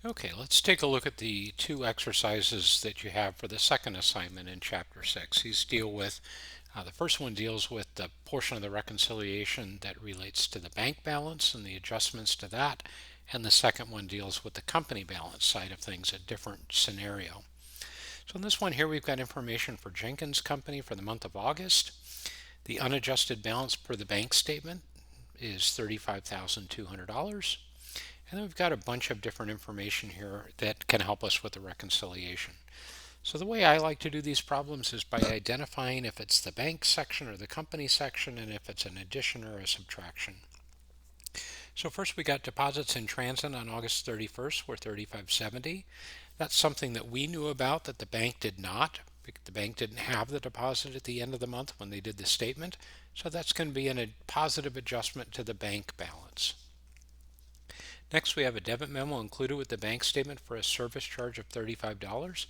Okay, let's take a look at the two exercises that you have for the second assignment in Chapter 6. The first one deals with the portion of the reconciliation that relates to the bank balance and the adjustments to that, and the second one deals with the company balance side of things, a different scenario. So in this one here, we've got information for Jenkins Company for the month of August. The unadjusted balance per the bank statement is $35,200. And then we've got a bunch of different information here that can help us with the reconciliation. So the way I like to do these problems is by identifying if it's the bank section or the company section, and if it's an addition or a subtraction. So first we got deposits in transit on August 31st were 3570. That's something that we knew about that the bank did not. The bank didn't have the deposit at the end of the month when they did the statement. So that's going to be a positive adjustment to the bank balance. Next, we have a debit memo included with the bank statement for a service charge of $35.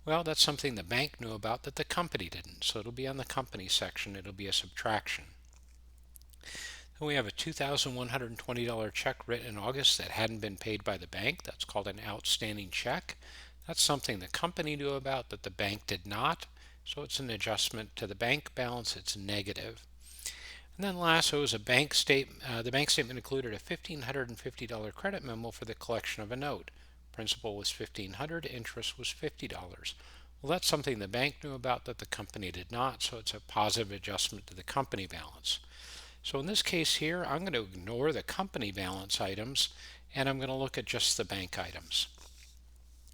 Well, that's something the bank knew about that the company didn't, so it'll be on the company section. It'll be a subtraction. Then we have a $2,120 check written in August that hadn't been paid by the bank. That's called an outstanding check. That's something the company knew about that the bank did not, so it's an adjustment to the bank balance. It's negative. And then last, it was a bank statement. The bank statement included a $1,550 credit memo for the collection of a note. Principal was $1,500, interest was $50. Well, that's something the bank knew about that the company did not, so it's a positive adjustment to the company balance. So in this case here, I'm going to ignore the company balance items, and I'm going to look at just the bank items.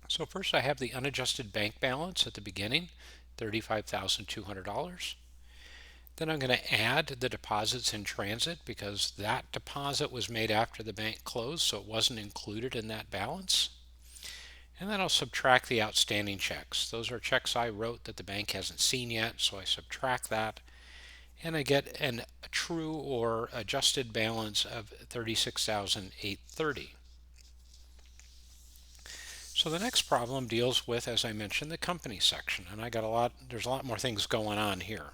So first I have the unadjusted bank balance at the beginning, $35,200. Then I'm going to add the deposits in transit because that deposit was made after the bank closed, so it wasn't included in that balance. And then I'll subtract the outstanding checks. Those are checks I wrote that the bank hasn't seen yet, so I subtract that. And I get a true or adjusted balance of $36,830. So the next problem deals with, as I mentioned, the company section, and there's a lot more things going on here.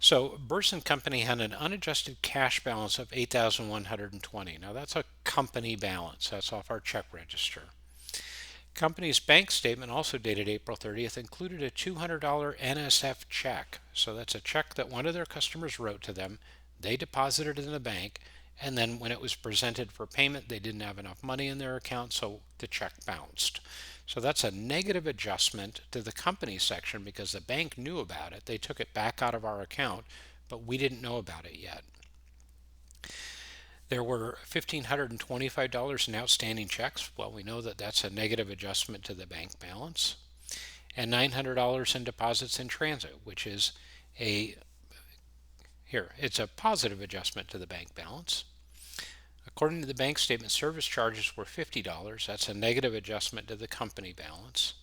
So Burson Company had an unadjusted cash balance of $8,120. Now that's a company balance. That's off our check register. Company's bank statement, also dated April 30th, included a $200 NSF check. So that's a check that one of their customers wrote to them. They deposited it in the bank, and then when it was presented for payment, they didn't have enough money in their account, so the check bounced. So that's a negative adjustment to the company section because the bank knew about it. They took it back out of our account, but we didn't know about it yet. There were $1,525 in outstanding checks. Well, we know that that's a negative adjustment to the bank balance. And $900 in deposits in transit, which is it's a positive adjustment to the bank balance. According to the bank statement, service charges were $50. That's a negative adjustment to the company balance.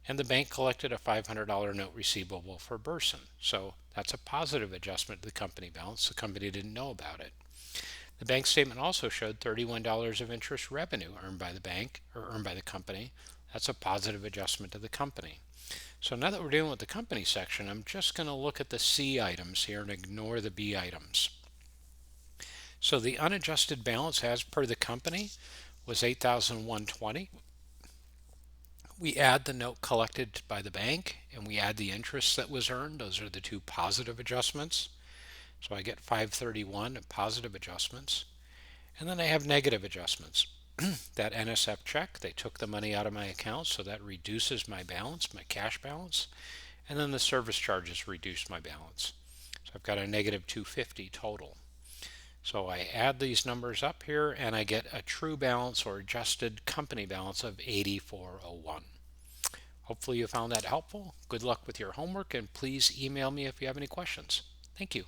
And the bank collected a $500 note receivable for Burson. So that's a positive adjustment to the company balance. The company didn't know about it. The bank statement also showed $31 of interest revenue earned by the bank or earned by the company. That's a positive adjustment to the company. So now that we're dealing with the company section, I'm just going to look at the C items here and ignore the B items. So the unadjusted balance as per the company was $8,120. We add the note collected by the bank and we add the interest that was earned. Those are the two positive adjustments. So I get $531 positive adjustments. And then I have negative adjustments. That NSF check, they took the money out of my account, so that reduces my balance, my cash balance. And then the service charges reduce my balance. So I've got a negative 250 total. So I add these numbers up here and I get a true balance or adjusted company balance of 8401. Hopefully you found that helpful. Good luck with your homework, and please email me if you have any questions. Thank you.